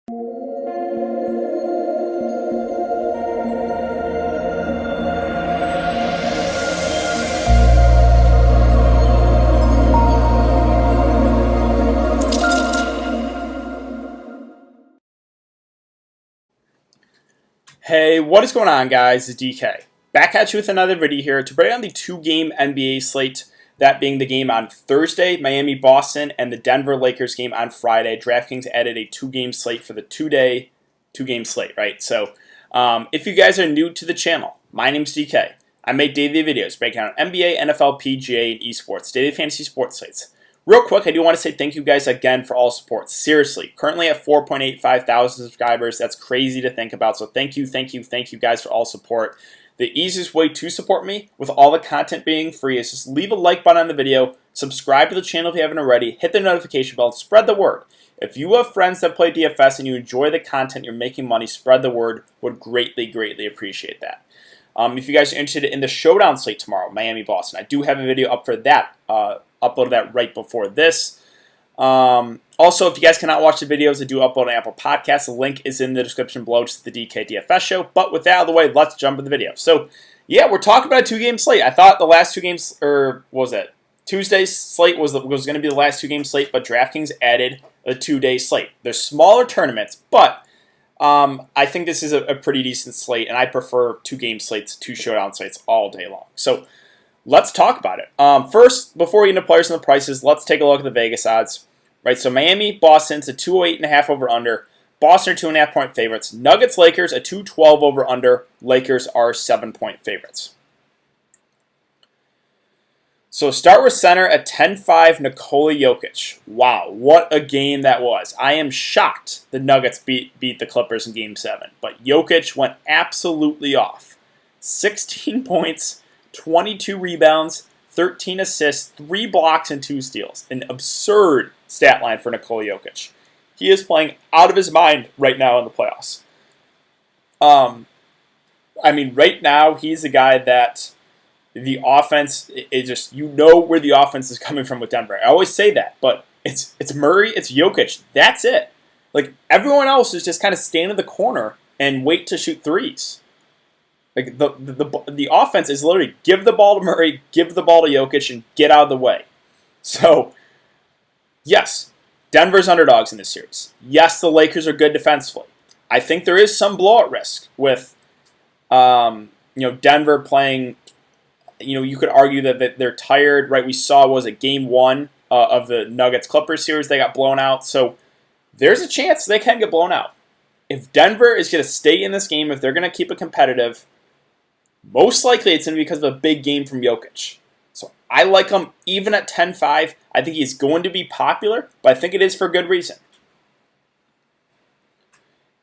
Hey, what is going on, guys? It's DK. Back at you with another video here to break down the two-game NBA slate, that being the game on Thursday, Miami-Boston, and the Denver-Lakers game on Friday. Draftkings added a two-game slate for the two-game slate, right? So, if you guys are new to the channel, my name's DK. I make daily videos breaking down NBA, NFL, PGA, and esports, daily fantasy sports slates. Real quick, I do want to say thank you guys again for all support. Seriously, currently at 4.85 thousand subscribers. That's crazy to think about. So thank you guys for all support. The easiest way to support me with all the content being free is just leave a like button on the video, subscribe to the channel if you haven't already, hit the notification bell, and spread the word. If you have friends that play DFS and you enjoy the content, you're making money, spread the word. Would greatly appreciate that. If you guys are interested in the showdown slate tomorrow, Miami-Boston, I do have a video up for that. Uploaded that right before this. Also, if you guys cannot watch the videos, I do upload an Apple Podcast. The link is in the description below to the DK DFS show. But with that out of the way, let's jump into the video. So, yeah, we're talking about a two-game slate. I thought the last two games, or what was it? Tuesday's slate was going to be the last two-game slate, but DraftKings added a two-day slate. They're smaller tournaments, but I think this is a pretty decent slate, and I prefer two-game slates, two showdown slates all day long. So, let's talk about it. First, before we get into players and the prices, let's take a look at the Vegas odds. Right, so Miami, Boston's a 208.5 over/under. Boston are 2.5-point favorites. Nuggets, Lakers a 212 over/under. Lakers are 7-point favorites. So start with center at 10-5, Nikola Jokic. Wow, what a game that was. I am shocked the Nuggets beat the Clippers in Game 7. But Jokic went absolutely off. 16 points, 22 rebounds, 13 assists, 3 blocks, and 2 steals. An absurd stat line for Nikola Jokic. He is playing out of his mind right now in the playoffs. I mean, right now, he's a guy that the offense is just, you know where the offense is coming from with Denver. I always say that, but it's Murray, it's Jokic. That's it. Like, everyone else is just kind of stand in the corner and wait to shoot threes. Like, the offense is literally give the ball to Murray, give the ball to Jokic, and get out of the way. So, yes, Denver's underdogs in this series. Yes, the Lakers are good defensively. I think there is some blowout risk with, Denver playing. You could argue that they're tired, right? We saw was it Game 1 of the Nuggets-Clippers series. They got blown out. So, there's a chance they can get blown out. If Denver is going to stay in this game, if they're going to keep it competitive, most likely it's going to be because of a big game from Jokic. So I like him even at 10-5. I think he's going to be popular, but I think it is for good reason.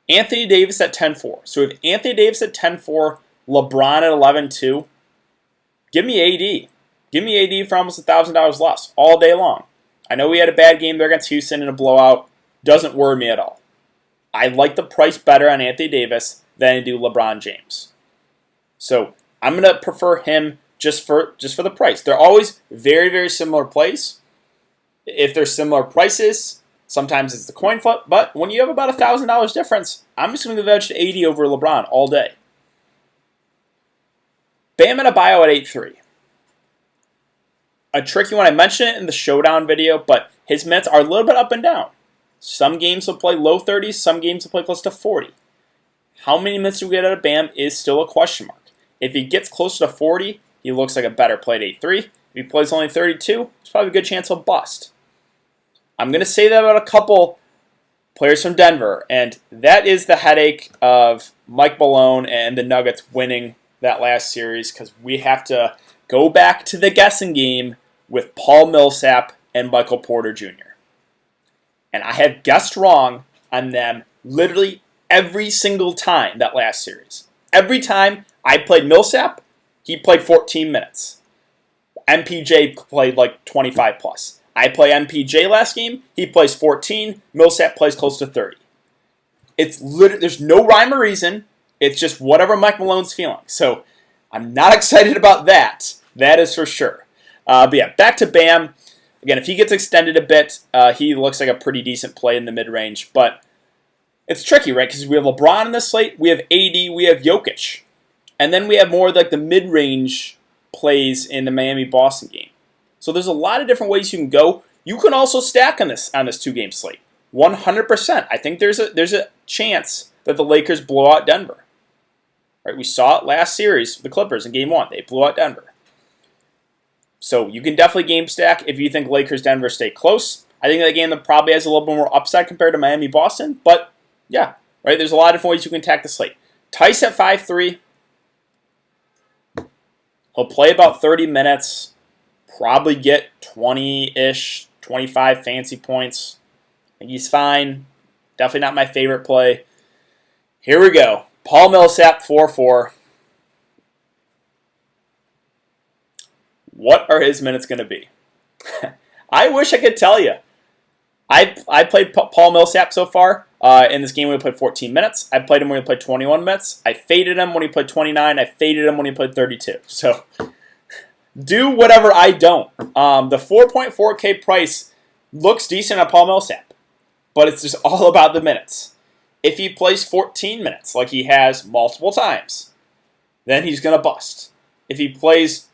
Anthony Davis at 10-4. So if Anthony Davis at 10-4, LeBron at 11-2, give me AD. Give me AD for almost $1,000 less all day long. I know we had a bad game there against Houston in a blowout. Doesn't worry me at all. I like the price better on Anthony Davis than I do LeBron James. So I'm going to prefer him just for the price. They're always very similar plays. If they're similar prices, sometimes it's the coin flip. But when you have about $1,000 difference, I'm just going to veg to 80 over LeBron all day. Bam Adebayo at 8-3. A tricky one. I mentioned it in the showdown video, but his minutes are a little bit up and down. Some games will play low 30s, some games will play close to 40. How many minutes do we get out of Bam is still a question mark. If he gets closer to 40, he looks like a better play at 8-3. If he plays only 32, there's probably a good chance he'll bust. I'm going to say that about a couple players from Denver, and that is the headache of Mike Malone and the Nuggets winning that last series, because we have to go back to the guessing game with Paul Millsap and Michael Porter Jr. And I have guessed wrong on them literally every single time that last series. Every time I played Millsap, he played 14 minutes. MPJ played like 25 plus. I play MPJ last game, he plays 14, Millsap plays close to 30. There's no rhyme or reason. It's just whatever Mike Malone's feeling. So I'm not excited about that. That is for sure. But yeah, back to Bam. Again, if he gets extended a bit, he looks like a pretty decent play in the mid-range. But it's tricky, right? Because we have LeBron in this slate, we have AD, we have Jokic. And then we have more like the mid-range plays in the Miami-Boston game. So there's a lot of different ways you can go. You can also stack on this 2-game slate. 100%. I think there's a chance that the Lakers blow out Denver. Right? We saw it last series with the Clippers in Game 1. They blew out Denver. So you can definitely game stack if you think Lakers-Denver stay close. I think that game that probably has a little bit more upside compared to Miami-Boston. But yeah, right. There's a lot of different ways you can attack the slate. Tice at 5'3". He'll play about 30 minutes. Probably get 20-ish, 25 fancy points. I think he's fine. Definitely not my favorite play. Here we go. Paul Millsap, 4-4. What are his minutes going to be? I wish I could tell you. I played Paul Millsap so far. In this game, we played 14 minutes. I played him when he played 21 minutes. I faded him when he played 29. I faded him when he played 32. So do whatever I don't. The 4.4K price looks decent on Paul Millsap, but it's just all about the minutes. If he plays 14 minutes like he has multiple times, then he's going to bust. If he plays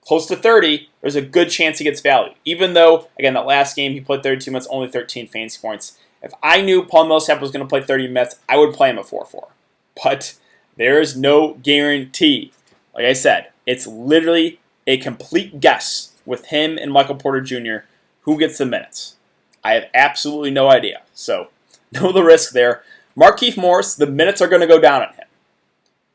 close to 30, there's a good chance he gets value. Even though, again, that last game he played 32 minutes, only 13 fantasy points. If I knew Paul Millsap was going to play 30 minutes, I would play him at 4-4. But there is no guarantee. Like I said, it's literally a complete guess with him and Michael Porter Jr. who gets the minutes. I have absolutely no idea. So, know the risk there. Markieff Morris, the minutes are going to go down on him.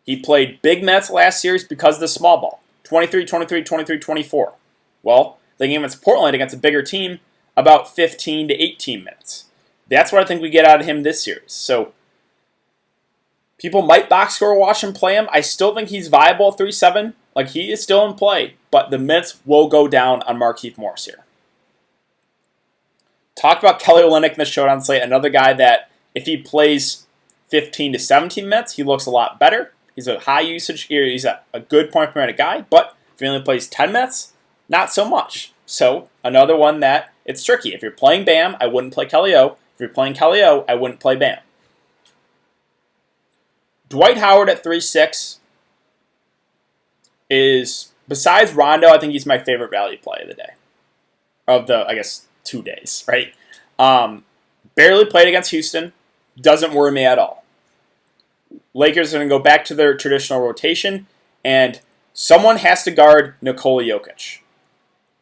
He played big minutes last series because of the small ball. 23, 23, 23, 24. Well, the game against Portland against a bigger team, about 15 to 18 minutes. That's what I think we get out of him this series. So, people might box score watch and play him. I still think he's viable at 3-7. Like, he is still in play, but the minutes will go down on Markieff Morris here. Talk about Kelly Olynyk in the showdown slate. Another guy that, if he plays 15 to 17 minutes, he looks a lot better. He's a high usage, he's a good point per minute guy, but if he only plays 10 minutes, not so much. So, another one that it's tricky. If you're playing Bam, I wouldn't play Kelly O. If you're playing Kelly O, I wouldn't play Bam. Dwight Howard at 3-6 is, besides Rondo, I think he's my favorite value play of the day. Of the, I guess, 2 days, right? Barely played against Houston. Doesn't worry me at all. Lakers are going to go back to their traditional rotation, and someone has to guard Nikola Jokic.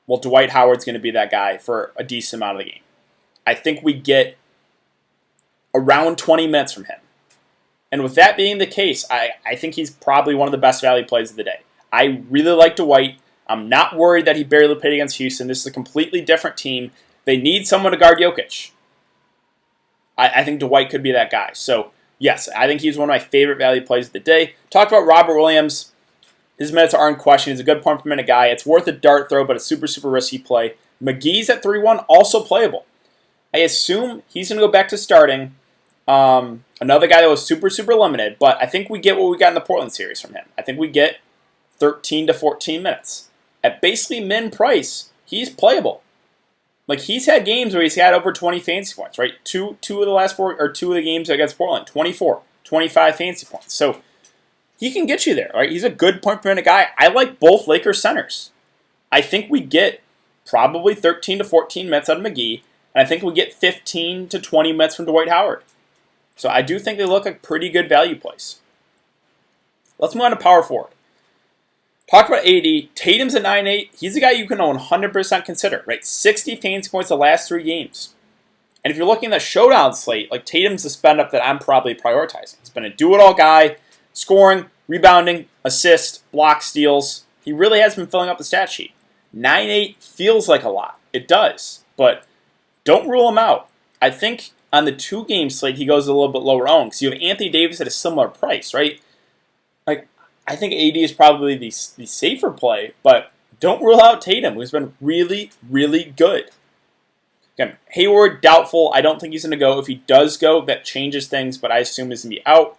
Well, Dwight Howard's going to be that guy for a decent amount of the game. I think we get around 20 minutes from him. And with that being the case, I think he's probably one of the best value plays of the day. I really like Dwight. I'm not worried that he barely played against Houston. This is a completely different team. They need someone to guard Jokic. I think Dwight could be that guy. So, yes, I think he's one of my favorite value plays of the day. Talk about Robert Williams. His minutes are in question. He's a good point per minute guy. It's worth a dart throw, but a super, super risky play. McGee's at 3-1, also playable. I assume he's going to go back to starting. Another guy that was super, super limited, but I think we get what we got in the Portland series from him. I think we get 13 to 14 minutes. At basically min price, he's playable. Like, he's had games where he's had over 20 fantasy points, right? Two of the last four, or 2 of the games against Portland, 24, 25 fantasy points. So, he can get you there, right? He's a good point per minute guy. I like both Lakers centers. I think we get probably 13 to 14 minutes out of McGee, and I think we get 15 to 20 minutes from Dwight Howard. So, I do think they look like pretty good value plays. Let's move on to power forward. Talk about AD. Tatum's at 9-8. He's a guy you can 100% consider, right? 60 fantasy points the last 3 games. And if you're looking at the showdown slate, like, Tatum's the spend up that I'm probably prioritizing. He's been a do-it-all guy, scoring, rebounding, assist, block, steals. He really has been filling up the stat sheet. 9-8 feels like a lot. It does. But don't rule him out. I think on the 2-game slate, he goes a little bit lower owned because you have Anthony Davis at a similar price, right? Like, I think AD is probably the safer play, but don't rule out Tatum, who's been really, really good. Again, Hayward, doubtful. I don't think he's going to go. If he does go, that changes things, but I assume he's going to be out.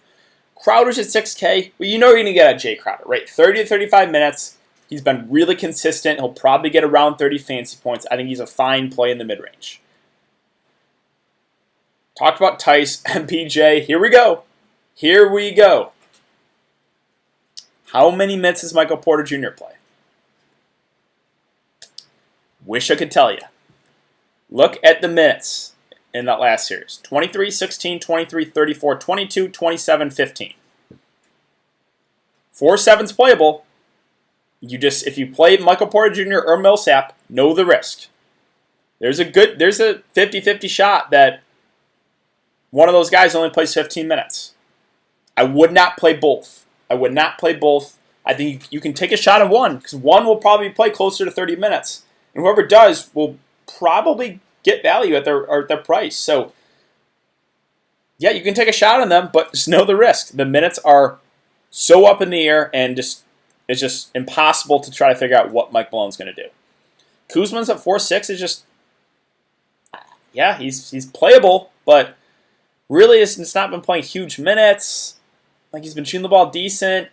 Crowder's at 6K. Well, you know you're going to get at Jay Crowder, right? 30 to 35 minutes. He's been really consistent. He'll probably get around 30 fantasy points. I think he's a fine play in the mid-range. Talked about Tice, MPJ. Here we go. Here we go. How many minutes does Michael Porter Jr. play? Wish I could tell you. Look at the minutes in that last series. 23, 16, 23, 34, 22, 27, 15. 4-7's playable. If you play Michael Porter Jr. or MILLSAP, know the risk. There's a 50-50 shot that one of those guys only plays 15 minutes. I would not play both. I would not play both. I think you can take a shot on one, because one will probably play closer to 30 minutes. And whoever does will probably get value at their price. So, yeah, you can take a shot on them, but just know the risk. The minutes are so up in the air, and it's just impossible to try to figure out what Mike Malone's going to do. Kuzma's at 4-6 is just, yeah, he's playable, but really it's not been playing huge minutes. Like, he's been shooting the ball decent.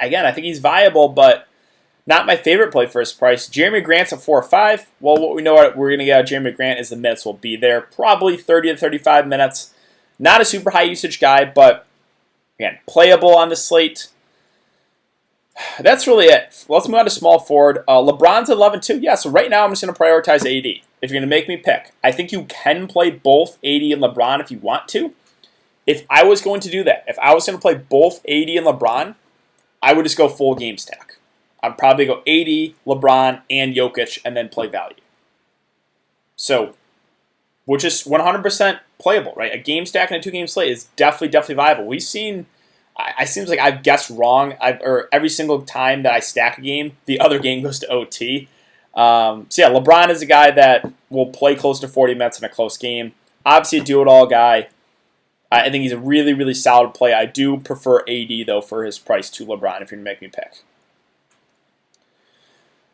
Again, I think he's viable, but not my favorite play for his price. Jeremy Grant's at 4-5. Well, what we know we're going to get out of Jeremy Grant is the minutes will be there. Probably 30 to 35 minutes. Not a super high usage guy, but, again, playable on the slate. That's really it. Let's move on to small forward. LeBron's at 11-2. Yeah, so right now I'm just going to prioritize AD. If you're going to make me pick, I think you can play both AD and LeBron if you want to. If I was going to do that, if I was going to play both AD and LeBron, I would just go full game stack. I'd probably go AD, LeBron, and Jokic, and then play value. So, which is 100% playable, right? A game stack and a two-game slate is definitely viable. We've seen, it seems like I've guessed wrong. Or every single time that I stack a game, the other game goes to OT. So yeah, LeBron is a guy that will play close to 40 minutes in a close game. Obviously a do-it-all guy. I think he's a really solid play. I do prefer AD, though, for his price to LeBron, if you're going to make me pick.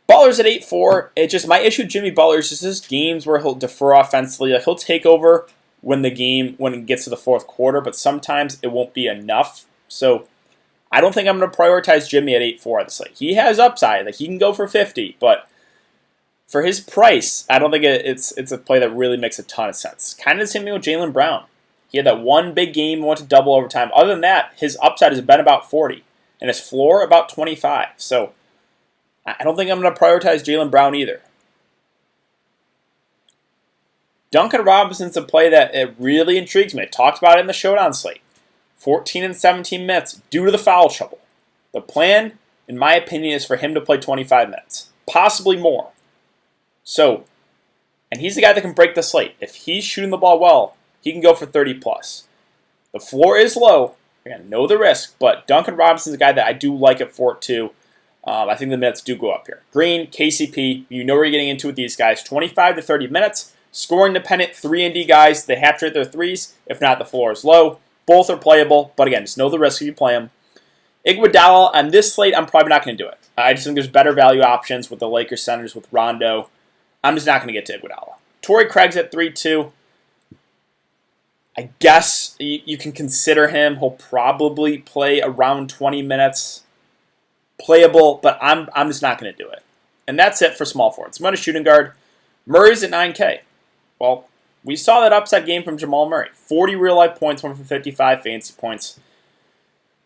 Butler's at 8-4. It's just my issue with Jimmy Butler is just his games where he'll defer offensively. Like, he'll take over when it gets to the fourth quarter, but sometimes it won't be enough. So I don't think I'm going to prioritize Jimmy at 8-4 at the slate. He has upside. Like, he can go for 50, but for his price, I don't think it's a play that really makes a ton of sense. Kind of the same thing with Jaylen Brown. He had that one big game, went to double overtime. Other than that, his upside has been about 40, and his floor about 25. So I don't think I'm going to prioritize Jaylen Brown either. Duncan Robinson's a play that it really intrigues me. I talked about it in the showdown slate. 14 and 17 minutes due to the foul trouble. The plan, in my opinion, is for him to play 25 minutes, possibly more. So, and he's the guy that can break the slate. If he's shooting the ball well, he can go for 30 plus. The floor is low. Again, know the risk, but Duncan Robinson's a guy that I do like at 4-2. I think the minutes do go up here. Green, KCP, you know where you're getting into with these guys. 25 to 30 minutes. Scoring dependent 3-and-D guys. They have to hit their threes. If not, the floor is low. Both are playable, but again, just know the risk if you play them. Iguodala, on this slate, I'm probably not going to do it. I just think there's better value options with the Lakers centers, with Rondo. I'm just not going to get to Iguodala. Torrey Craig's at 3-2. I guess you can consider him. He'll probably play around 20 minutes. Playable, but I'm just not going to do it. And that's it for small forwards. I'm going to shooting guard. Murray's at 9K. Well, we saw that upside game from Jamal Murray. 40 real-life points, 1 for 55 fantasy points.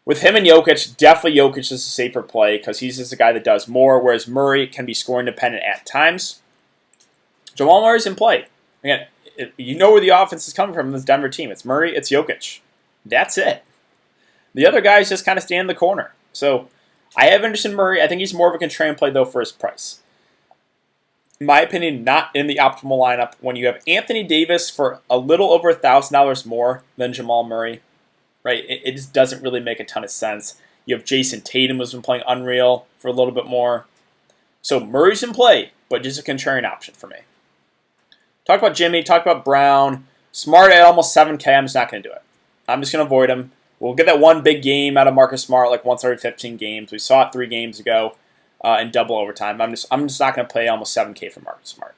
With him and Jokic, definitely Jokic is a safer play because he's just a guy that does more, whereas Murray can be scoring dependent at times. Jamal Murray's in play. Again, you know where the offense is coming from in this Denver team. It's Murray, it's Jokic. That's it. The other guys just kind of stand in the corner. So I have interest in Murray. I think he's more of a contrarian play, though, for his price. In my opinion, not in the optimal lineup. When you have Anthony Davis for a little over $1,000 more than Jamal Murray, right? It just doesn't really make a ton of sense. You have Jason Tatum who's been playing unreal for a little bit more. So Murray's in play, but just a contrarian option for me. Talk about Jimmy, talk about Brown. Smart at almost 7K, I'm just not going to do it. I'm just going to avoid him. We'll get that one big game out of Marcus Smart like once every 15 games. We saw it 3 games ago in double overtime. I'm just not going to play almost 7K for Marcus Smart.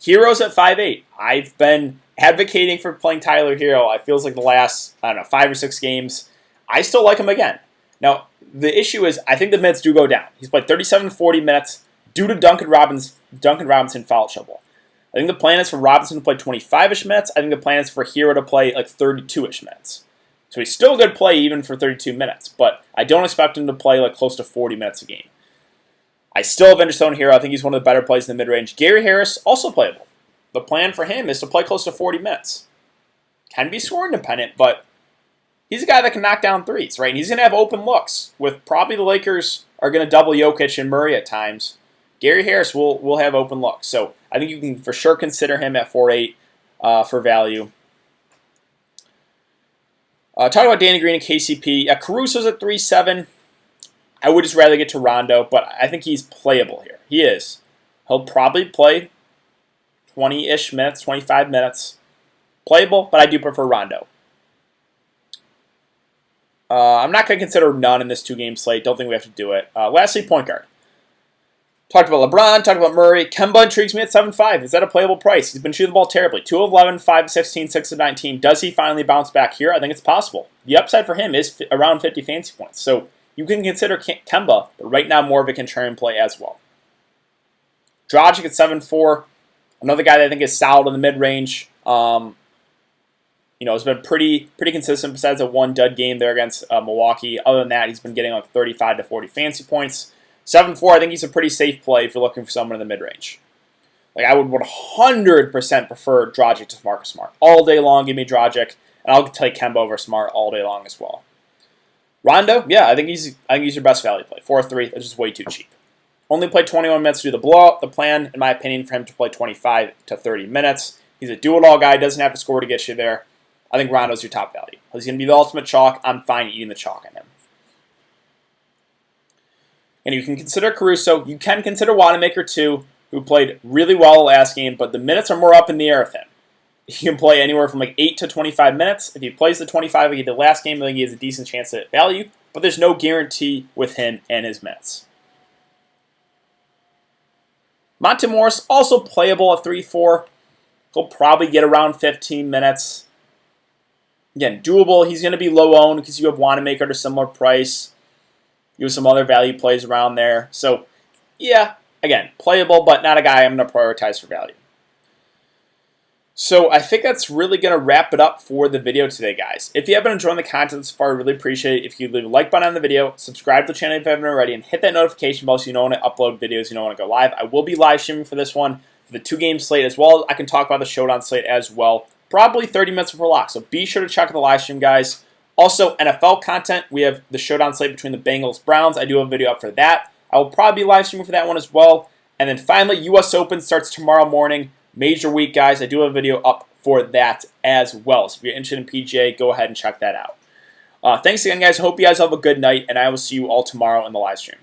Hero's at 5'8". I've been advocating for playing Tyler Hero. It feels like the last, 5 or 6 games. I still like him again. Now, the issue is I think the minutes do go down. He's played 37 to 40 minutes due to Duncan Robinson foul trouble. I think the plan is for Robinson to play 25-ish minutes. I think the plan is for Hero to play like 32-ish minutes. So he's still a good play even for 32 minutes, but I don't expect him to play like close to 40 minutes a game. I still have interest in Hero. I think he's one of the better plays in the mid-range. Gary Harris, also playable. The plan for him is to play close to 40 minutes. Can be score independent, but he's a guy that can knock down threes, right? And he's going to have open looks with probably the Lakers are going to double Jokic and Murray at times. Gary Harris will have open looks. So I think you can for sure consider him at 4.8 for value. Talking about Danny Green and KCP. Caruso's at 3.7. I would just rather get to Rondo, but I think he's playable here. He is. He'll probably play 20-ish minutes, 25 minutes. Playable, but I do prefer Rondo. I'm not going to consider none in this two-game slate. Don't think we have to do it. Lastly, point guard. Talked about LeBron, talked about Murray. Kemba intrigues me at 7.5. Is that a playable price? He's been shooting the ball terribly. 2 of 11, 5 of 16, 6 of 19. Does he finally bounce back here? I think it's possible. The upside for him is around 50 fantasy points. So you can consider Kemba, but right now more of a contrarian play as well. Dragic at 7.4. Another guy that I think is solid in the mid-range. Has been pretty consistent besides a one dud game there against Milwaukee. Other than that, he's been getting like 35 to 40 fantasy points. 7.4, I think he's a pretty safe play if you're looking for someone in the mid-range. Like, I would 100% prefer Dragic to Marcus Smart. All day long, give me Dragic, and I'll take Kemba over Smart all day long as well. Rondo, yeah, I think he's your best value play. 4.3, that's just way too cheap. Only played 21 minutes to do the blowout. The plan, in my opinion, for him to play 25 to 30 minutes. He's a do-it-all guy, doesn't have to score to get you there. I think Rondo's your top value. He's going to be the ultimate chalk. I'm fine eating the chalk on him. And you can consider Caruso. You can consider Wanamaker too, who played really well last game, but the minutes are more up in the air with him. He can play anywhere from like 8 to 25 minutes. If he plays the 25 like he did last game, I think he has a decent chance at value, but there's no guarantee with him and his minutes. Monte Morris, also playable at 3.4. He'll probably get around 15 minutes. Again, doable. He's going to be low owned because you have Wanamaker at a similar price. You have some other value plays around there. So, yeah, again, playable, but not a guy I'm going to prioritize for value. So, I think that's really going to wrap it up for the video today, guys. If you have been enjoying the content so far, I really appreciate it if you leave a like button on the video, subscribe to the channel if you haven't already, and hit that notification bell so you know when I upload videos, you know when I go live. I will be live streaming for this one, for the two-game slate as well. I can talk about the showdown slate as well. Probably 30 minutes before lock, so be sure to check out the live stream, guys. Also, NFL content, we have the showdown slate between the Bengals-Browns. I do have a video up for that. I will probably be live streaming for that one as well. And then finally, U.S. Open starts tomorrow morning. Major week, guys. I do have a video up for that as well. So if you're interested in PGA, go ahead and check that out. Thanks again, guys. Hope you guys have a good night, and I will see you all tomorrow in the live stream.